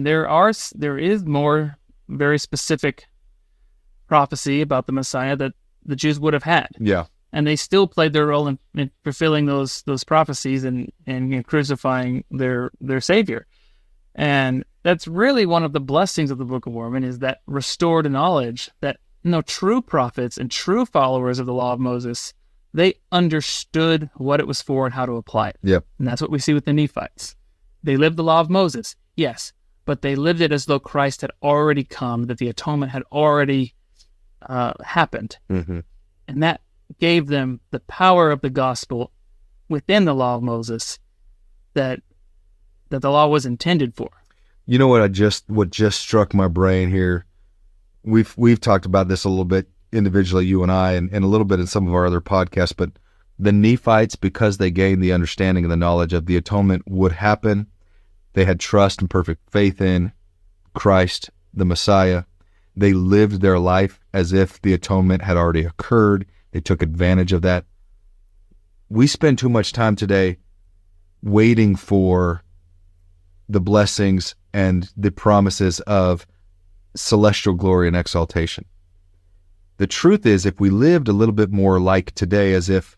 And there is more very specific prophecy about the Messiah that the Jews would have had. Yeah. And they still played their role in fulfilling those prophecies and in crucifying their Savior. And that's really one of the blessings of the Book of Mormon, is that restored knowledge that true prophets and true followers of the law of Moses, they understood what it was for and how to apply it. Yep. And that's what we see with the Nephites. They lived the law of Moses, yes, but they lived it as though Christ had already come, that the atonement had already happened. Mm-hmm. And that gave them the power of the gospel within the law of Moses that the law was intended for. You know what just struck my brain here? We've talked about this a little bit individually, you and I, and a little bit in some of our other podcasts, but the Nephites, because they gained the understanding and the knowledge of the atonement would happen, they had trust and perfect faith in Christ, the Messiah. They lived their life as if the atonement had already occurred. They took advantage of that. We spend too much time today waiting for the blessings and the promises of celestial glory and exaltation. The truth is, if we lived a little bit more like today, as if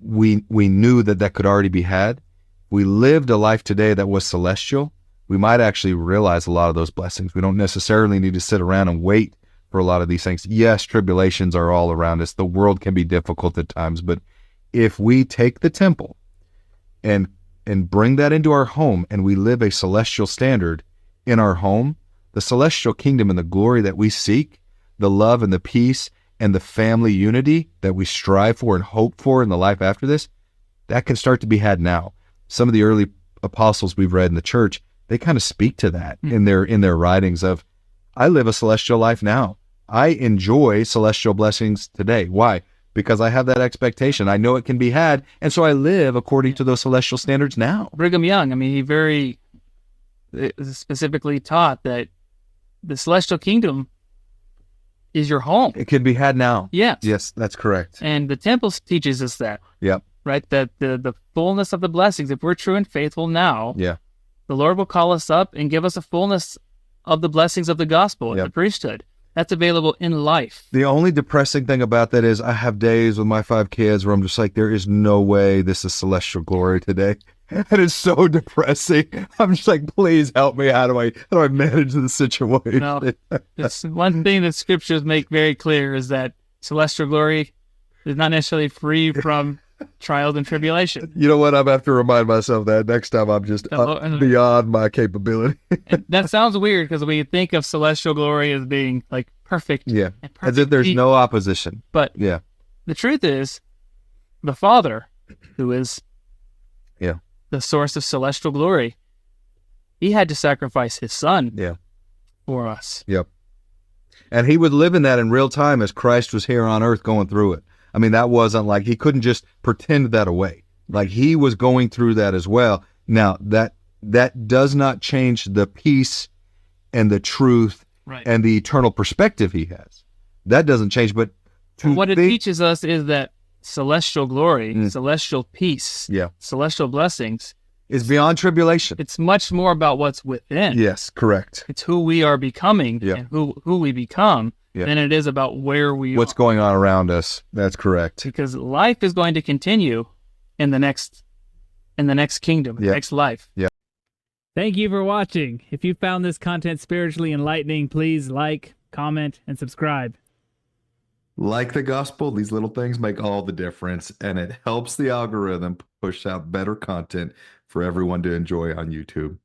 we knew that could already be had, we lived a life today that was celestial, we might actually realize a lot of those blessings. We don't necessarily need to sit around and wait for a lot of these things. Yes, tribulations are all around us. The world can be difficult at times, but if we take the temple and bring that into our home and we live a celestial standard in our home, the celestial kingdom and the glory that we seek, the love and the peace and the family unity that we strive for and hope for in the life after this, that can start to be had now. Some of the early apostles we've read in the church, they kind of speak to that in their writings of, I live a celestial life now. I enjoy celestial blessings today. Why? Because I have that expectation. I know it can be had, and so I live according to those celestial standards now. Brigham Young, he very specifically taught that the celestial kingdom is your home. It can be had now. Yes. Yes, that's correct. And the temple teaches us that. Yep. Right? That the fullness of the blessings, if we're true and faithful now, yeah, the Lord will call us up and give us a fullness of the blessings of the gospel and the priesthood. That's available in life. The only depressing thing about that is I have days with my 5 kids where I'm just like, there is no way this is celestial glory today. And it's so depressing. I'm just like, please help me. How do I manage the situation? No, it's one thing that scriptures make very clear is that celestial glory is not necessarily free from trials and tribulation. You know what? I have to remind myself that next time I'm just beyond my capability. That sounds weird because we think of celestial glory as being like perfect. Yeah. And perfect as if there's no opposition. But yeah, the truth is the Father, who is the source of celestial glory, he had to sacrifice his son for us. Yep. And he would live in that in real time as Christ was here on earth going through it. I mean, that wasn't like he couldn't just pretend that away. Like he was going through that as well. Now, that does not change the peace and the truth and the eternal perspective he has. That doesn't change. But what it teaches us is that celestial glory, celestial peace, celestial blessings is beyond tribulation. It's much more about what's within. Yes, correct. It's who we are becoming and who we become than it is about where we what's going on around us. That's correct. Because life is going to continue in the next kingdom, the next life. Yeah. Thank you for watching. If you found this content spiritually enlightening, please like, comment, and subscribe. Like the gospel, these little things make all the difference, and it helps the algorithm push out better content for everyone to enjoy on YouTube.